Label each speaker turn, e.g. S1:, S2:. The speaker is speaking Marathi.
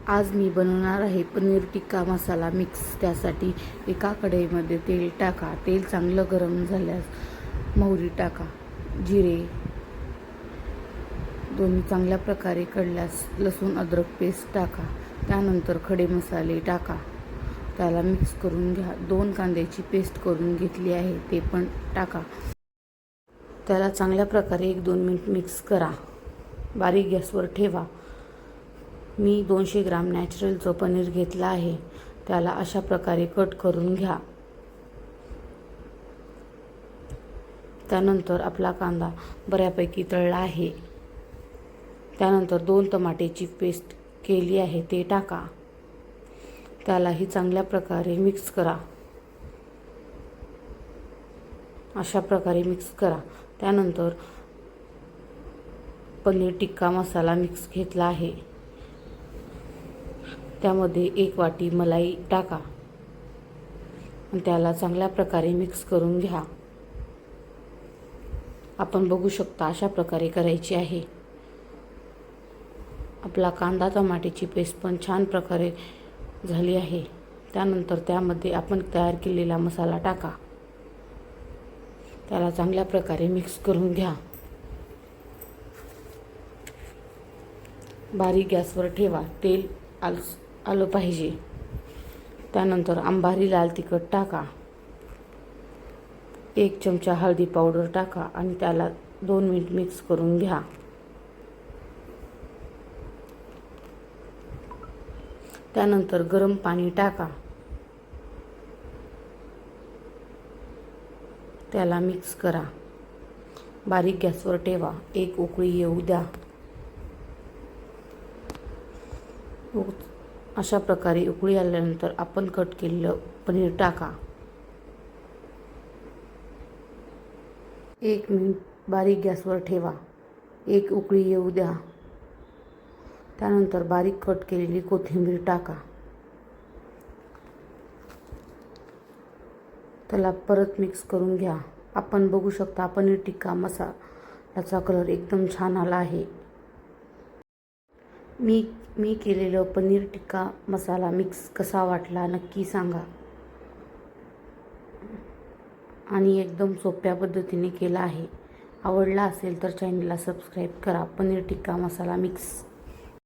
S1: आज मी बनवणार आहे पनीर टिक्का मसाला मिक्स। त्यासाठी एका कढईमध्ये तेल टाका। तेल चांगलं गरम झाल्यास मोहरी टाका, जिरे दोन्ही चांगल्या प्रकारे कढल्यास लसूण अद्रक पेस्ट टाका। त्यानंतर खडे मसाले टाका, त्याला मिक्स करून घ्या। 2 कांद्याची पेस्ट करून घेतली आहे ते पण टाका। त्याला चांगल्या प्रकारे 1-2 मिनिट मिक्स करा। बारीक गॅसवर ठेवा। मी 200 ग्राम नॅचरलचं पनीर घेतलं आहे, त्याला अशा प्रकारे कट करून घ्या। त्यानंतर आपला कांदा बऱ्यापैकी तळला आहे। त्यानंतर 2 टमाट्याची पेस्ट केली आहे ते टाका। त्यालाही चांगल्या प्रकारे मिक्स करा। अशा प्रकारे मिक्स करा। त्यानंतर पनीर टिक्का मसाला मिक्स घेतला आहे, त्यामध्ये 1 वाटी मलाई टाका आणि त्याला चांगल्या प्रकारे मिक्स करून घ्या। आपण बघू शकता अशा प्रकारे करायची आहे। आपला कांदा टमाट्याची पेस्ट पण छान प्रकारे झाली आहे। त्यानंतर त्यामध्ये आपण तयार केलेला मसाला टाका। त्याला चांगल्या प्रकारे मिक्स करून घ्या। बारीक गॅसवर ठेवा। तेल आलं पाहिजे। त्यानंतर अंबारी लाल तिखट टाका, 1 चमचा हळदी पावडर टाका आणि त्याला 2 मिनिट मिक्स करून घ्या। त्यानंतर गरम पाणी टाका, त्याला मिक्स करा। बारीक गॅसवर ठेवा। 1 उकळी येऊ द्या। अशा प्रकारे उकळी आल्यानंतर आपण कट केलेलं पनीर टाका। 1 मिनिट बारीक गॅसवर ठेवा। 1 उकळी येऊ द्या। त्यानंतर बारीक कट केलेली कोथिंबीर टाका। त्याला परत मिक्स करून घ्या। आपण बघू शकता पनीर टिक्का मसाल्याचा कलर एकदम छान आला आहे। मी केलेलं पनीर टिक्का मसाला मिक्स कसा वाटला नक्की सांगा। आणि एकदम सोप्या पद्धतीने केला आहे। आवडला असेल तर चॅनलला सबस्क्राईब करा। पनीर टिक्का मसाला मिक्स